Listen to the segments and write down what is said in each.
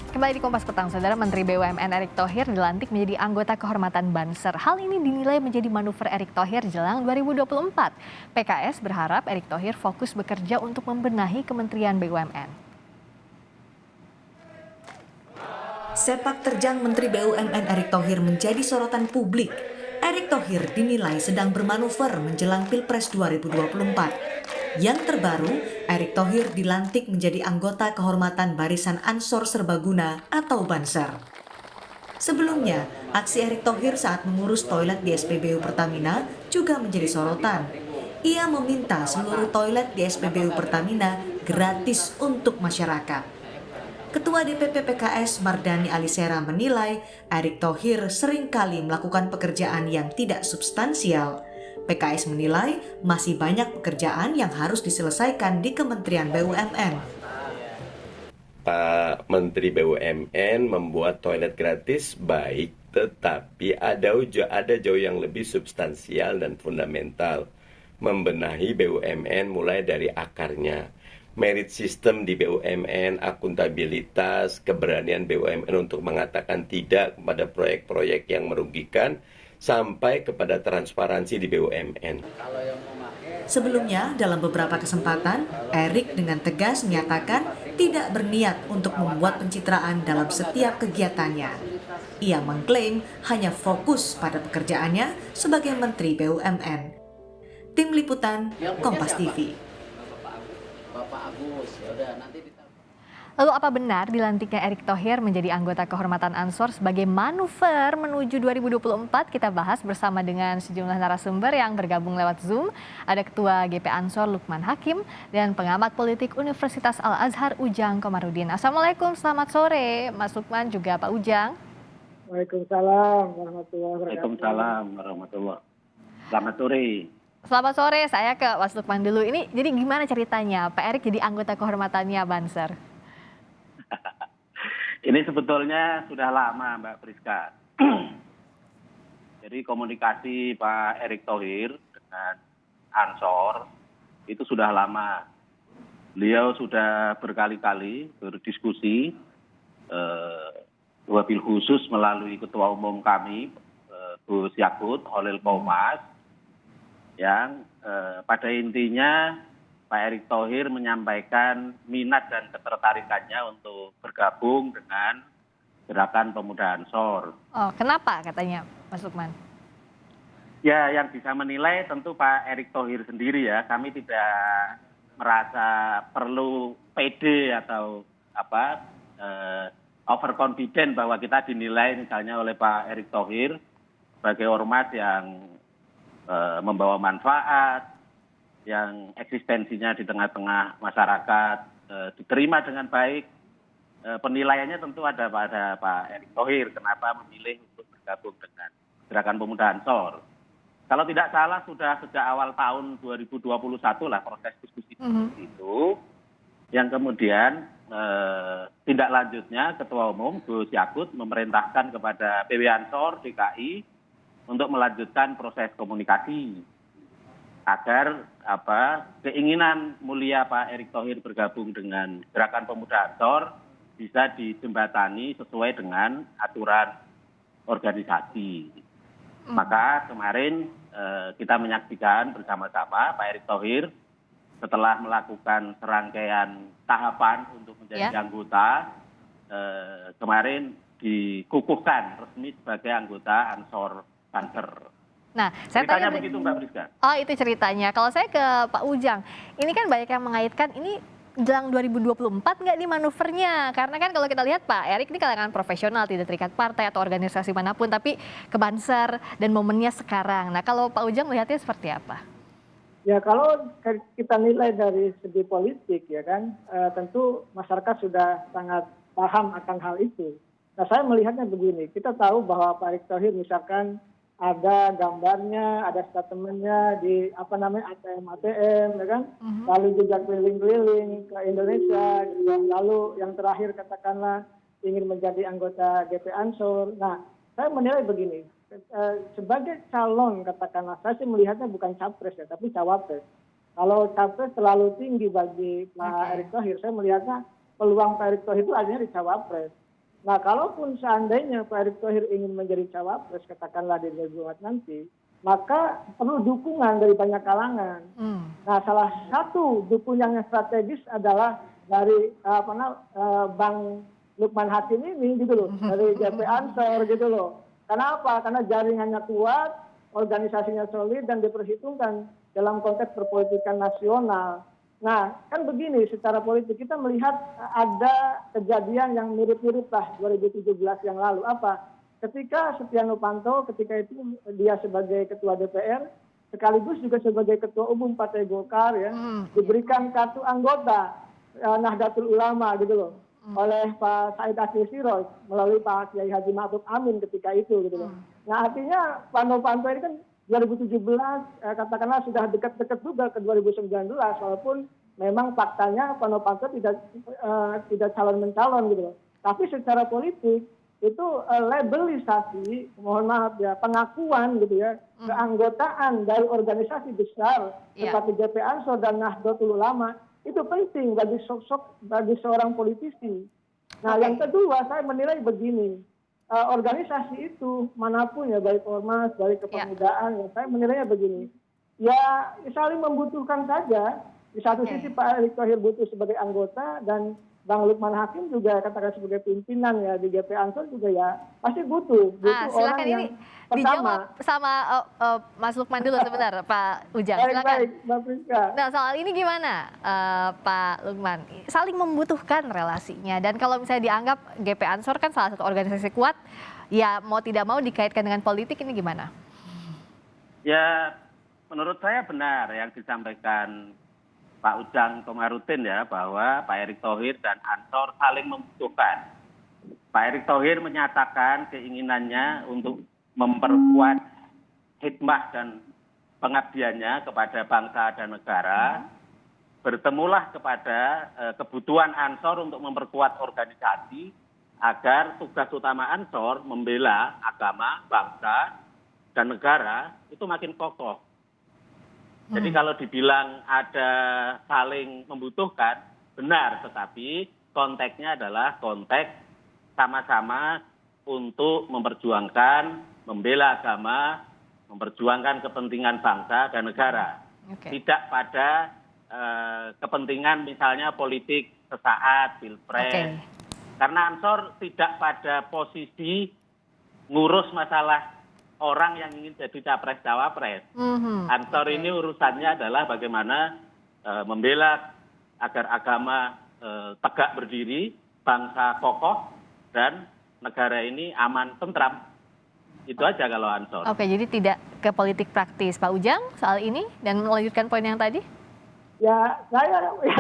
Kembali di Kompas Petang, Saudara. Menteri BUMN Erick Thohir dilantik menjadi anggota kehormatan Banser. Hal ini dinilai menjadi manuver Erick Thohir jelang 2024. PKS berharap Erick Thohir fokus bekerja untuk membenahi Kementerian BUMN. Sepak terjang Menteri BUMN Erick Thohir menjadi sorotan publik. Erick Thohir dinilai sedang bermanuver menjelang Pilpres 2024. Yang terbaru, Erick Thohir dilantik menjadi anggota kehormatan Barisan Ansor Serbaguna atau Banser. Sebelumnya, aksi Erick Thohir saat mengurus toilet di SPBU Pertamina juga menjadi sorotan. Ia meminta seluruh toilet di SPBU Pertamina gratis untuk masyarakat. Ketua DPP PKS Mardani Alisera menilai Erick Thohir seringkali melakukan pekerjaan yang tidak substansial. PKS menilai masih banyak pekerjaan yang harus diselesaikan di Kementerian BUMN. Pak Menteri BUMN membuat toilet gratis baik, tetapi ada jauh yang lebih substansial dan fundamental. Membenahi BUMN mulai dari akarnya. Merit system di BUMN, akuntabilitas, keberanian BUMN untuk mengatakan tidak kepada proyek-proyek yang merugikan, sampai kepada transparansi di BUMN. Sebelumnya, dalam beberapa kesempatan, Erick dengan tegas menyatakan tidak berniat untuk membuat pencitraan dalam setiap kegiatannya. Ia mengklaim hanya fokus pada pekerjaannya sebagai Menteri BUMN. Tim Liputan, Kompas TV. Lalu apa benar dilantiknya Erick Thohir menjadi anggota kehormatan Ansor sebagai manuver menuju 2024? Kita bahas bersama dengan sejumlah narasumber yang bergabung lewat Zoom. Ada Ketua GP Ansor Lukman Hakim dan pengamat politik Universitas Al-Azhar Ujang Komarudin. Assalamualaikum, selamat sore Mas Lukman juga Pak Ujang. Waalaikumsalam warahmatullahi wabarakatuh. Waalaikumsalam warahmatullahi. Selamat sore. Selamat sore, saya ke Mas Lukman dulu. Ini jadi gimana ceritanya Pak Erick jadi anggota kehormatannya Banser? Ini sebetulnya sudah lama Mbak Priska. Jadi komunikasi Pak Erick Thohir dengan Ansor itu sudah lama. Beliau sudah berkali-kali berdiskusi, wabil khusus melalui Ketua Umum kami, Gus Yakut Holil Kaumas, yang pada intinya Pak Erick Thohir menyampaikan minat dan ketertarikannya untuk bergabung dengan Gerakan Pemuda Ansor. Oh, kenapa katanya Mas Lukman? Ya, yang bisa menilai tentu Pak Erick Thohir sendiri ya. Kami tidak merasa perlu pede atau overconfident bahwa kita dinilai misalnya oleh Pak Erick Thohir sebagai ormas yang membawa manfaat, yang eksistensinya di tengah-tengah masyarakat diterima dengan baik. Penilaiannya tentu ada pada Pak Erick Thohir kenapa memilih untuk bergabung dengan Gerakan Pemuda Ansor. Kalau tidak salah sudah sejak awal tahun 2021 lah proses diskusi itu, yang kemudian tindak lanjutnya Ketua Umum Gus Yakut memerintahkan kepada PW Ansor DKI untuk melanjutkan proses komunikasi agar keinginan mulia Pak Erick Thohir bergabung dengan Gerakan Pemuda Ansor bisa dijembatani sesuai dengan aturan organisasi. Maka kemarin kita menyaksikan bersama-sama Pak Erick Thohir setelah melakukan serangkaian tahapan untuk menjadi anggota, kemarin dikukuhkan resmi sebagai anggota Ansor Banser. Nah, saya ceritanya tanya begitu Mbak Priska. Oh, itu ceritanya. Kalau saya ke Pak Ujang, ini kan banyak yang mengaitkan ini jelang 2024 nggak nih manuvernya? Karena kan kalau kita lihat Pak Erick ini kalangan profesional, tidak terikat partai atau organisasi manapun, tapi ke Banser dan momennya sekarang. Nah, kalau Pak Ujang melihatnya seperti apa? Ya, kalau kita nilai dari segi politik ya kan, tentu masyarakat sudah sangat paham akan hal itu. Nah, saya melihatnya begini, kita tahu bahwa Pak Erick Thohir misalkan ada gambarnya, ada statementnya di ATM, ya kan? Lalu juga keliling-keliling ke Indonesia, gitu. Lalu yang terakhir katakanlah ingin menjadi anggota GP Ansor. Nah, saya menilai begini, sebagai calon katakanlah, saya sih melihatnya bukan capres ya, tapi cawapres. Kalau capres terlalu tinggi bagi Pak Erick Thohir, saya melihatnya peluang Pak Erick Thohir itu adanya di cawapres. Nah, kalaupun seandainya Pak Erick Thohir ingin menjadi cawapres, katakanlah di 2024 nanti, maka perlu dukungan dari banyak kalangan. Nah, salah satu dukungan yang strategis adalah dari Bang Lukman Hakim ini gitu loh, dari GP Ansor gitu loh. Karena apa? Karena jaringannya kuat, organisasinya solid dan diperhitungkan dalam konteks perpolitikan nasional. Nah, kan begini, secara politik kita melihat ada kejadian yang mirip-mirip lah 2017 yang lalu. Apa? Ketika Setia Novanto, ketika itu dia sebagai ketua DPR, sekaligus juga sebagai ketua umum Partai Golkar ya, diberikan kartu anggota Nahdlatul Ulama gitu loh, oleh Pak Said Akhil Siroj melalui Pak Kiai Haji Ma'ruf Amin ketika itu gitu loh. Nah, artinya Pak Novanto ini kan 2017 katakanlah sudah dekat-dekat juga ke 2019 walaupun memang faktanya Pak Novanto tidak calon mencalon gitu loh. Tapi secara politik itu labelisasi, mohon maaf ya, pengakuan gitu ya, keanggotaan dari organisasi besar seperti GP Ansor dan Nahdlatul Ulama itu penting bagi seorang politisi. Nah, yang kedua saya menilai begini, organisasi itu manapun ya, baik ormas, baik kepemudaan, ya, saya menilainya begini, ya saling membutuhkan saja. Di satu sisi Pak Erick Thohir butuh sebagai anggota dan Bang Lukman Hakim juga katakan sebagai pimpinan ya di GP Ansor juga ya pasti butuh orang yang dijawab sama Mas Lukman dulu sebentar, Pak Ujang. Silakan. Baik, Mbak Priska. Nah, soal ini gimana, Pak Lukman? Saling membutuhkan relasinya, dan kalau misalnya dianggap GP Ansor kan salah satu organisasi kuat, ya mau tidak mau dikaitkan dengan politik, ini gimana? Ya, menurut saya benar yang disampaikan Pak Ujang Komarudin ya, bahwa Pak Erick Thohir dan Ansor saling membutuhkan. Pak Erick Thohir menyatakan keinginannya untuk memperkuat hikmah dan pengabdiannya kepada bangsa dan negara, bertemulah kepada kebutuhan Ansor untuk memperkuat organisasi agar tugas utama Ansor membela agama, bangsa, dan negara itu makin kokoh. Jadi kalau dibilang ada saling membutuhkan, benar, tetapi konteksnya adalah konteks sama-sama untuk memperjuangkan, membela agama, memperjuangkan kepentingan bangsa dan negara. Tidak pada kepentingan misalnya politik sesaat, pilpres. Karena Ansor tidak pada posisi ngurus masalah orang yang ingin jadi capres-cawapres. Ansor ini urusannya adalah bagaimana membela agar agama tegak berdiri, bangsa kokoh, dan negara ini aman, tentram. Itu aja kalau Ansor. Oke, jadi tidak ke politik praktis. Pak Ujang soal ini dan melanjutkan poin yang tadi? Ya,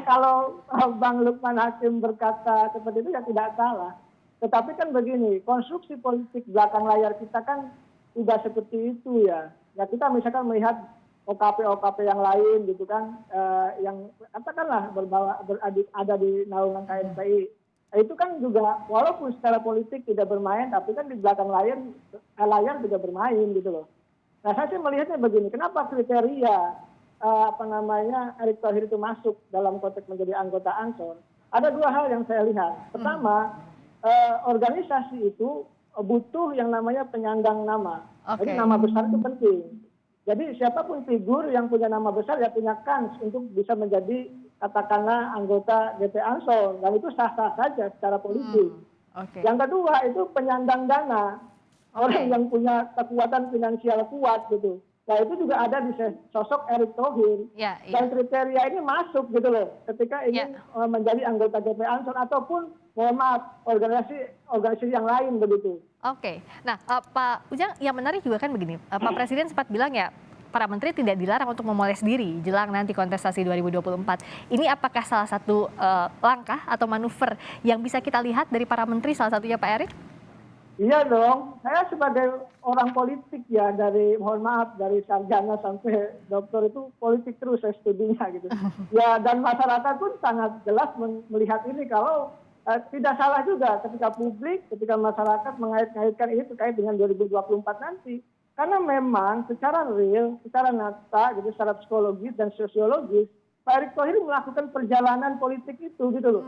kalau Bang Lukman Hakim berkata seperti itu ya tidak salah. Tetapi kan begini, konstruksi politik belakang layar kita kan tidak seperti itu ya. Ya kita misalkan melihat OKP yang lain gitu kan, yang katakanlah ada di naungan KNPI. Itu kan juga walaupun secara politik tidak bermain, tapi kan di belakang layar juga bermain gitu loh. Nah saya sih melihatnya begini, kenapa kriteria Erick Thohir itu masuk dalam konteks menjadi anggota Ansor? Ada dua hal yang saya lihat. Pertama, organisasi itu butuh yang namanya penyandang nama. Jadi nama besar itu penting. Jadi siapapun figur yang punya nama besar ya punya kans untuk bisa menjadi katakanlah anggota GP Ansor, dan itu sah-sah saja secara politik. Yang kedua itu penyandang dana, orang yang punya kekuatan finansial kuat gitu. Nah itu juga ada di sosok Erick Thohir. Dan kriteria ini masuk gitu loh ketika ingin menjadi anggota GP Ansor ataupun mohon maaf organisasi yang lain begitu. Nah Pak Ujang, yang menarik juga kan begini, Pak Presiden sempat bilang ya para menteri tidak dilarang untuk memoles diri jelang nanti kontestasi 2024. Ini apakah salah satu langkah atau manuver yang bisa kita lihat dari para menteri, salah satunya Pak Erick? Iya dong, saya sebagai orang politik ya, dari mohon maaf dari sarjana sampai doktor itu politik terus saya studinya gitu. Ya dan masyarakat pun sangat jelas melihat ini kalau tidak salah juga ketika publik, ketika masyarakat mengait-ngaitkan ini terkait dengan 2024 nanti. Karena memang secara real, secara nyata, gitu, secara psikologis dan sosiologis, Pak Erick Thohir melakukan perjalanan politik itu gitu loh.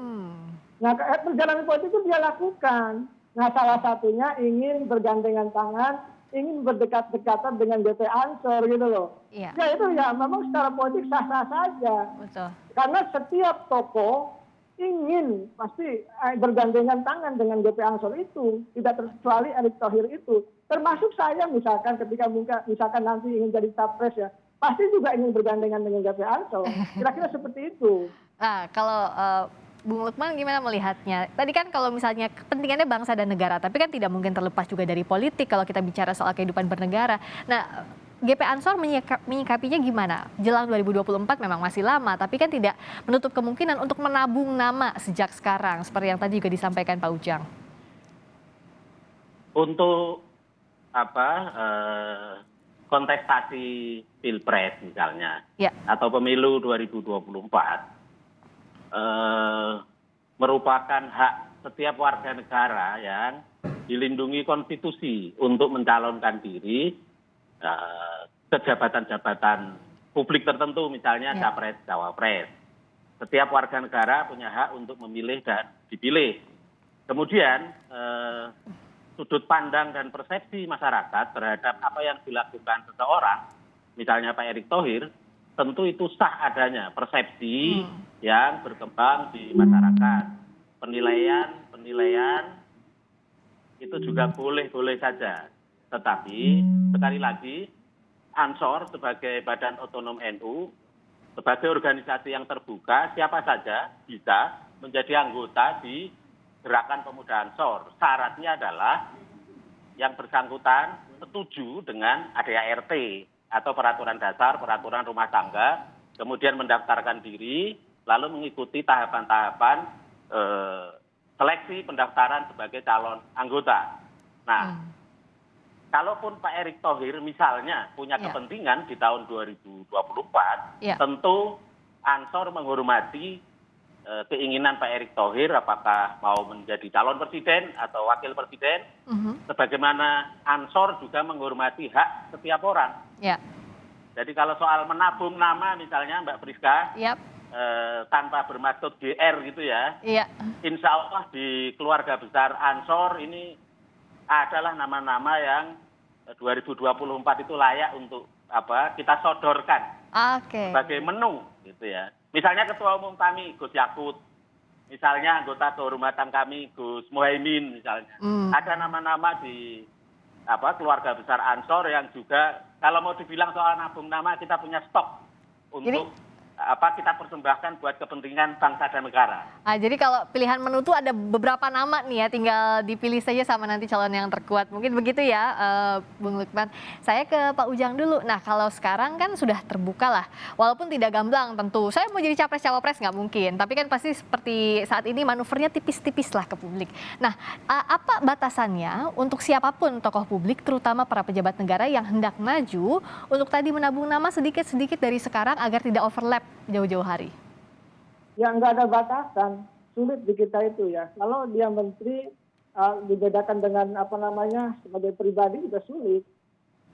Nah perjalanan politik itu dia lakukan. Nah, salah satunya ingin bergandengan tangan, ingin berdekat-dekatan dengan BP Ansor gitu loh. Iya, Ya itu ya memang secara politik sah-sah saja. betul. Karena setiap tokoh ingin pasti bergandengan tangan dengan BP Ansor itu, tidak terkecuali Erick Thohir itu. Termasuk saya misalkan ketika misalkan nanti ingin jadi capres ya, pasti juga ingin bergandengan dengan BP Ansor. Kira-kira seperti itu. Nah, kalau Bung Lukman gimana melihatnya? Tadi kan kalau misalnya kepentingannya bangsa dan negara, tapi kan tidak mungkin terlepas juga dari politik kalau kita bicara soal kehidupan bernegara. Nah, GP Ansor menyikapinya gimana? Jelang 2024 memang masih lama, tapi kan tidak menutup kemungkinan untuk menabung nama sejak sekarang, seperti yang tadi juga disampaikan Pak Ujang. Untuk kontestasi pilpres misalnya, Ya, atau pemilu 2024, merupakan hak setiap warga negara yang dilindungi konstitusi untuk mencalonkan diri ke jabatan-jabatan publik tertentu, misalnya Ya. capres, cawapres. Setiap warga negara punya hak untuk memilih dan dipilih. Kemudian sudut pandang dan persepsi masyarakat terhadap apa yang dilakukan seseorang, misalnya Pak Erick Thohir, tentu itu sah adanya persepsi yang berkembang di masyarakat. Penilaian itu juga boleh-boleh saja. Tetapi sekali lagi, Ansor sebagai badan otonom NU, sebagai organisasi yang terbuka, siapa saja bisa menjadi anggota di Gerakan Pemuda Ansor. Syaratnya adalah yang bersangkutan setuju dengan ADART atau peraturan dasar, peraturan rumah tangga, kemudian mendaftarkan diri, lalu mengikuti tahapan-tahapan seleksi pendaftaran sebagai calon anggota. Nah, kalaupun Pak Erick Thohir misalnya punya Ya. kepentingan di tahun 2024, Ya. tentu Ansor menghormati keinginan Pak Erick Thohir apakah mau menjadi calon presiden atau wakil presiden, sebagaimana Ansor juga menghormati hak setiap orang. ya, Jadi kalau soal menabung nama misalnya Mbak Priska, ya, tanpa bermaksud GR gitu ya, iya, insya Allah di keluarga besar Ansor ini adalah nama-nama yang 2024 itu layak untuk kita sodorkan oke, sebagai menu gitu ya. Misalnya Ketua Umum kami Gus Yakut, misalnya anggota kehormatan kami Gus Muhaimin misalnya. Ada nama-nama di keluarga besar Ansor yang juga kalau mau dibilang soal nabung nama kita punya stok untuk kita persembahkan buat kepentingan bangsa dan negara. Jadi kalau pilihan menu tuh ada beberapa nama nih ya, tinggal dipilih saja sama nanti calon yang terkuat. Mungkin begitu ya, Bung Lukman. Saya ke Pak Ujang dulu. Nah, kalau sekarang kan sudah terbuka lah, walaupun tidak gamblang tentu. Saya mau jadi capres-cawapres nggak mungkin, tapi kan pasti seperti saat ini manuvernya tipis-tipis lah ke publik. Nah, apa batasannya untuk siapapun tokoh publik, terutama para pejabat negara yang hendak maju, untuk tadi menabung nama sedikit-sedikit dari sekarang agar tidak overlap jauh-jauh hari? Ya nggak ada batasan, sulit di kita itu ya. Kalau dia menteri dibedakan dengan sebagai pribadi juga sulit.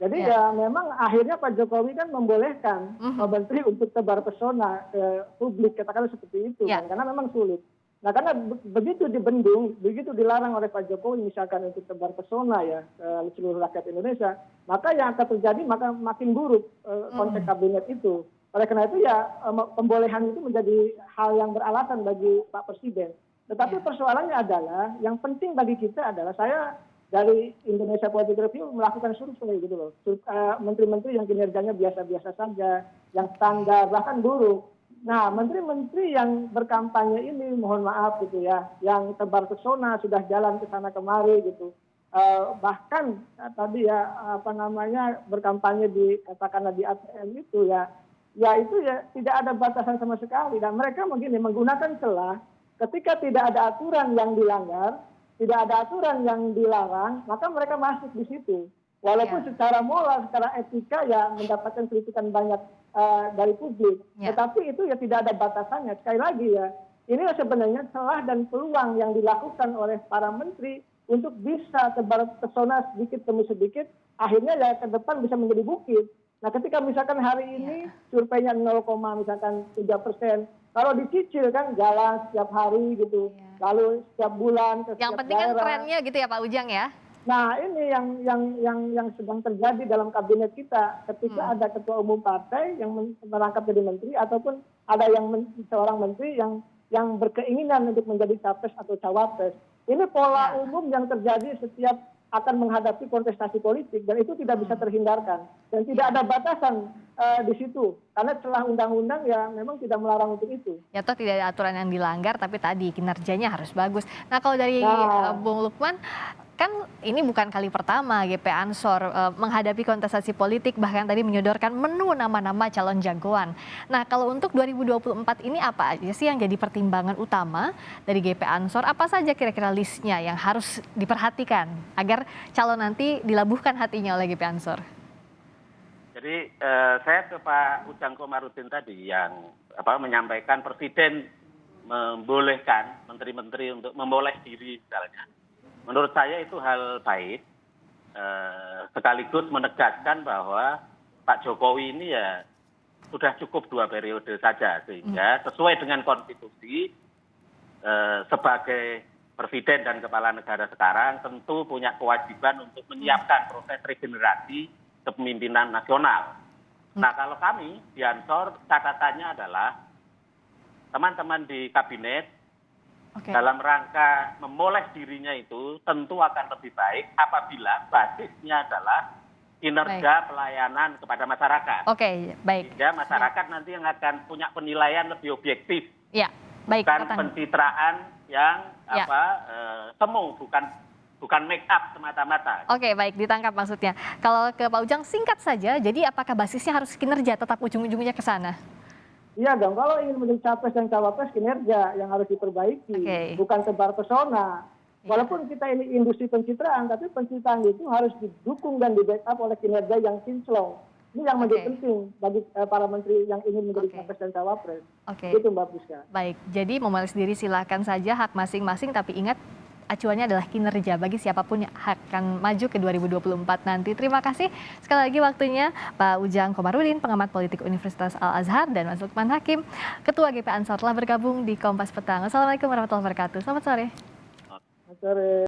Jadi ya memang akhirnya Pak Jokowi kan membolehkan menteri untuk tebar pesona ke publik, katakanlah seperti itu kan, karena memang sulit. Nah karena begitu dibendung, begitu dilarang oleh Pak Jokowi misalkan untuk tebar pesona ya ke seluruh rakyat Indonesia, maka yang akan terjadi maka makin buruk konteks kabinet itu. Oleh karena itu ya pembolehan itu menjadi hal yang beralasan bagi Pak Presiden. Tetapi persoalannya adalah yang penting bagi kita adalah saya dari Indonesia Political Review melakukan survei gitu loh. Menteri-menteri yang kinerjanya biasa-biasa saja, yang standar bahkan buruk. Nah, menteri-menteri yang berkampanye ini mohon maaf gitu ya, yang tebar pesona sudah jalan ke sana kemari gitu. Bahkan tadi ya berkampanye di katakanlah di ATM itu ya itu ya tidak ada batasan sama sekali, dan mereka menggunakan celah ketika tidak ada aturan yang dilanggar, tidak ada aturan yang dilarang, maka mereka masuk di situ. Walaupun secara moral, secara etika ya mendapatkan kritikan banyak dari publik, tetapi itu ya tidak ada batasannya. Sekali lagi ya, inilah sebenarnya celah dan peluang yang dilakukan oleh para menteri untuk bisa tebar pesona sedikit demi sedikit, akhirnya ya ke depan bisa menjadi bukit. Nah, ketika misalkan hari ini surveinya 0,3%, Kalau dicicil kan jalan setiap hari gitu, lalu setiap bulan ke Yang setiap penting kan daerah. trennya gitu ya Pak Ujang ya. Nah, ini yang sedang terjadi dalam kabinet kita ketika ada ketua umum partai yang merangkap jadi menteri ataupun ada seorang menteri yang berkeinginan untuk menjadi capres atau cawapres. Ini pola umum yang terjadi setiap akan menghadapi kontestasi politik dan itu tidak bisa terhindarkan dan tidak ada batasan di situ karena celah undang-undang ya memang tidak melarang untuk itu. Ya toh tidak ada aturan yang dilanggar tapi tadi kinerjanya harus bagus. Nah kalau dari Bung Lukman, kan ini bukan kali pertama GP Ansor menghadapi kontestasi politik, bahkan tadi menyodorkan menu nama-nama calon jagoan. Nah kalau untuk 2024 ini apa aja sih yang jadi pertimbangan utama dari GP Ansor? Apa saja kira-kira listnya yang harus diperhatikan agar calon nanti dilabuhkan hatinya oleh GP Ansor? Jadi saya ke Pak Ujang Komarudin tadi yang menyampaikan Presiden membolehkan menteri-menteri untuk memboleh diri misalnya. Menurut saya itu hal baik, sekaligus menegaskan bahwa Pak Jokowi ini ya sudah cukup 2 periode saja, sehingga sesuai dengan konstitusi sebagai Presiden dan Kepala Negara sekarang tentu punya kewajiban untuk menyiapkan proses regenerasi kepemimpinan nasional. Nah kalau kami di Ansor catatannya adalah teman-teman di kabinet dalam rangka memoleh dirinya itu tentu akan lebih baik apabila basisnya adalah kinerja pelayanan kepada masyarakat. Oke, baik. Sehingga masyarakat nanti yang akan punya penilaian lebih objektif. Ya, baik. Bukan pencitraan yang semu, bukan make up semata-mata. Oke, baik, ditangkap maksudnya. Kalau ke Pak Ujang singkat saja, jadi apakah basisnya harus kinerja tetap ujung-ujungnya ke sana? Iya dong, kalau ingin menjadi capres dan cawapres kinerja yang harus diperbaiki, bukan tebar pesona. Walaupun kita ini industri pencitraan, tapi pencitraan itu harus didukung dan di-backup oleh kinerja yang kinclong. Ini yang menjadi penting bagi para menteri yang ingin menjadi capres dan cawapres. Itu Mbak Priska. Baik, jadi memoles diri silakan saja, hak masing-masing, tapi ingat acuannya adalah kinerja bagi siapapun yang akan maju ke 2024 nanti. Terima kasih sekali lagi waktunya Pak Ujang Komarudin, pengamat politik Universitas Al-Azhar, dan Mas Lukman Hakim, Ketua GP Ansor telah bergabung di Kompas Petang. Assalamualaikum warahmatullahi wabarakatuh. Selamat sore. Selamat sore.